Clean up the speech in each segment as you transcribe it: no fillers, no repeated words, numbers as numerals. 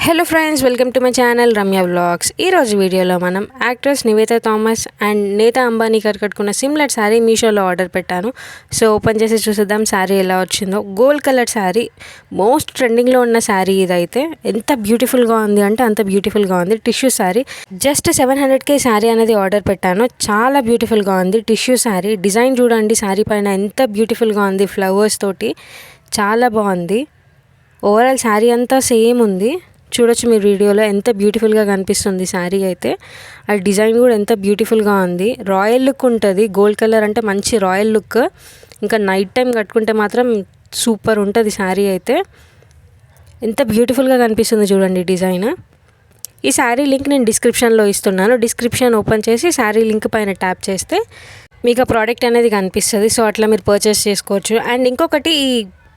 Hello friends, welcome to my channel Ramya vlogs. ఈరోజు వీడియోలో మనం actress Nivetha Thomas and నేతా Ambani గారు కట్టుకున్న సిమిలర్ శారీ మీషోలో ఆర్డర్ పెట్టాను. సో ఓపెన్ చేసి చూసేద్దాం శారీ ఎలా వచ్చిందో. గోల్డ్ కలర్ శారీ, మోస్ట్ ట్రెండింగ్లో ఉన్న శారీ ఇదైతే. ఎంత బ్యూటిఫుల్గా ఉంది అంటే అంత బ్యూటిఫుల్గా ఉంది. Tissue sari, just 700K sari అనేది ఆర్డర్ పెట్టాను. చాలా బ్యూటిఫుల్గా ఉంది టిష్యూ శారీ. డిజైన్ చూడండి శారీ పైన ఎంత బ్యూటిఫుల్గా ఉంది, ఫ్లవర్స్ తోటి చాలా బాగుంది. ఓవరాల్ శారీ అంతా సేమ్ ఉంది. చూడొచ్చు మీరు వీడియోలో ఎంత బ్యూటిఫుల్గా కనిపిస్తుంది శారీ అయితే. ఆ డిజైన్ కూడా ఎంత బ్యూటిఫుల్గా ఉంది. రాయల్ లుక్ ఉంటుంది. గోల్డ్ కలర్ అంటే మంచి రాయల్ లుక్. ఇంకా నైట్ టైం కట్టుకుంటే మాత్రం సూపర్ ఉంటుంది శారీ అయితే. ఎంత బ్యూటిఫుల్గా కనిపిస్తుంది చూడండి డిజైన్. ఈ శారీ లింక్ నేను డిస్క్రిప్షన్లో ఇస్తున్నాను. డిస్క్రిప్షన్ ఓపెన్ చేసి శారీ లింక్ పైన ట్యాప్ చేస్తే మీకు ఆ ప్రోడక్ట్ అనేది కనిపిస్తుంది. సో అట్లా మీరు పర్చేస్ చేసుకోవచ్చు. అండ్ ఇంకొకటి, ఈ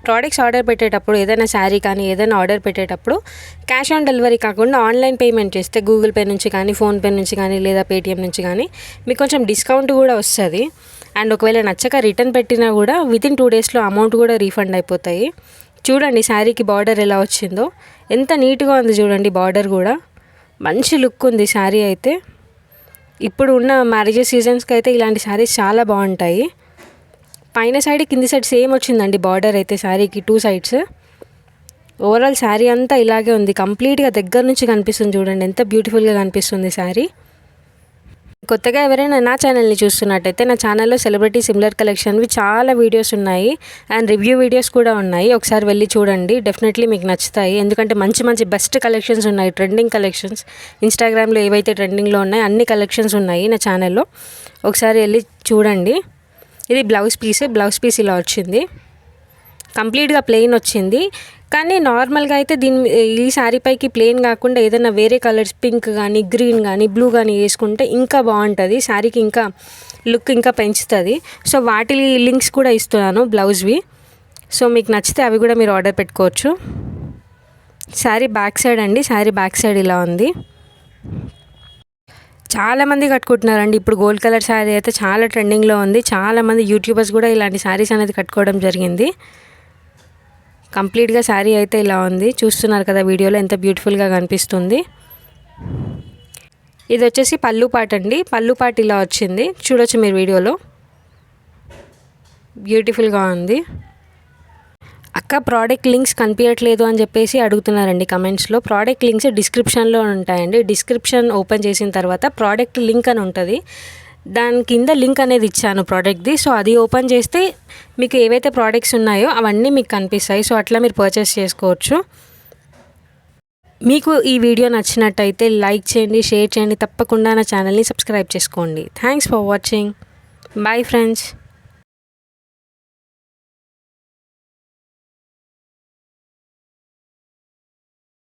ప్రోడక్ట్స్ ఆర్డర్ పెట్టేటప్పుడు, ఏదైనా శారీ కానీ ఏదైనా ఆర్డర్ పెట్టేటప్పుడు క్యాష్ ఆన్ డెలివరీ కాకుండా ఆన్లైన్ పేమెంట్ చేస్తే గూగుల్ పే నుంచి కానీ, ఫోన్పే నుంచి కానీ, లేదా పేటిఎం నుంచి కానీ మీకు కొంచెం డిస్కౌంట్ కూడా వస్తుంది. అండ్ ఒకవేళ నచ్చక రిటర్న్ పెట్టినా కూడా వితిన్ 2 డేస్లో అమౌంట్ కూడా రీఫండ్ అయిపోతాయి. చూడండి శారీకి బార్డర్ ఎలా వచ్చిందో, ఎంత నీట్గా ఉంది చూడండి. బార్డర్ కూడా మంచి లుక్ ఉంది శారీ అయితే. ఇప్పుడు ఉన్న మ్యారేజెస్ సీజన్స్కి అయితే ఇలాంటి శారీస్ చాలా బాగుంటాయి. పైన సైడ్ కింది సైడ్ సేమ్ వచ్చిందండి బార్డర్ అయితే శారీకి 2 సైడ్స్. ఓవరాల్ శారీ అంతా ఇలాగే ఉంది. కంప్లీట్గా దగ్గర నుంచి కనిపిస్తుంది చూడండి, ఎంత బ్యూటిఫుల్గా కనిపిస్తుంది శారీ. కొత్తగా ఎవరైనా నా ఛానల్ని చూస్తున్నట్టయితే నా ఛానల్లో సెలబ్రిటీ సిమిలర్ కలెక్షన్వి చాలా వీడియోస్ ఉన్నాయి. అండ్ రివ్యూ వీడియోస్ కూడా ఉన్నాయి. ఒకసారి వెళ్ళి చూడండి, డెఫినెట్లీ మీకు నచ్చుతాయి. ఎందుకంటే మంచి మంచి బెస్ట్ కలెక్షన్స్ ఉన్నాయి. ట్రెండింగ్ కలెక్షన్స్, ఇన్స్టాగ్రామ్లో ఏవైతే ట్రెండింగ్లో ఉన్నాయో అన్ని కలెక్షన్స్ ఉన్నాయి నా ఛానల్లో. ఒకసారి వెళ్ళి చూడండి. ఇది బ్లౌజ్ పీస్ ఇలా వచ్చింది. కంప్లీట్గా ప్లెయిన్ వచ్చింది. కానీ నార్మల్గా అయితే ఈ శారీ పైకి ప్లెయిన్ కాకుండా ఏదైనా వేరే కలర్స్, పింక్ కానీ, గ్రీన్ కానీ, బ్లూ కానీ వేసుకుంటే ఇంకా బాగుంటుంది. శారీకి ఇంకా లుక్ ఇంకా పెంచుతుంది. సో వాటి లింక్స్ కూడా ఇస్తున్నాను బ్లౌజ్వి. సో మీకు నచ్చితే అవి కూడా మీరు ఆర్డర్ పెట్టుకోవచ్చు. శారీ బ్యాక్ సైడ్ అండి, శారీ బ్యాక్ సైడ్ ఇలా ఉంది. చాలామంది కట్టుకుంటున్నారండి ఇప్పుడు. గోల్డ్ కలర్ శారీ అయితే చాలా ట్రెండింగ్లో ఉంది. చాలామంది యూట్యూబర్స్ కూడా ఇలాంటి శారీస్ అనేది కట్టుకోవడం జరిగింది. కంప్లీట్గా శారీ అయితే ఇలా ఉంది. చూస్తున్నారు కదా వీడియోలో ఎంత బ్యూటిఫుల్గా కనిపిస్తుంది. ఇది వచ్చేసి పళ్ళు పాట అండి. పళ్ళు పాట ఇలా వచ్చింది, చూడొచ్చు మీరు వీడియోలో. బ్యూటిఫుల్గా ఉంది. అక్క ప్రోడక్ట్ లింక్స్ కనిపించట్లేదు అని చెప్పేసి అడుగుతున్నారండి కమెంట్స్లో. ప్రోడక్ట్ లింక్స్ డిస్క్రిప్షన్లో ఉంటాయండి. డిస్క్రిప్షన్ ఓపెన్ చేసిన తర్వాత ప్రోడక్ట్ లింక్ అని ఉంటుంది. దాని కింద లింక్ అనేది ఇచ్చాను ప్రోడక్ట్ది. సో అది ఓపెన్ చేస్తే మీకు ఏవైతే ప్రోడక్ట్స్ ఉన్నాయో అవన్నీ మీకు కనిపిస్తాయి. సో అట్లా మీరు పర్చేస్ చేసుకోవచ్చు. మీకు ఈ వీడియో నచ్చినట్టయితే లైక్ చేయండి, షేర్ చేయండి. తప్పకుండా నా ఛానల్ని సబ్స్క్రైబ్ చేసుకోండి. Thanks for watching. Bye friends.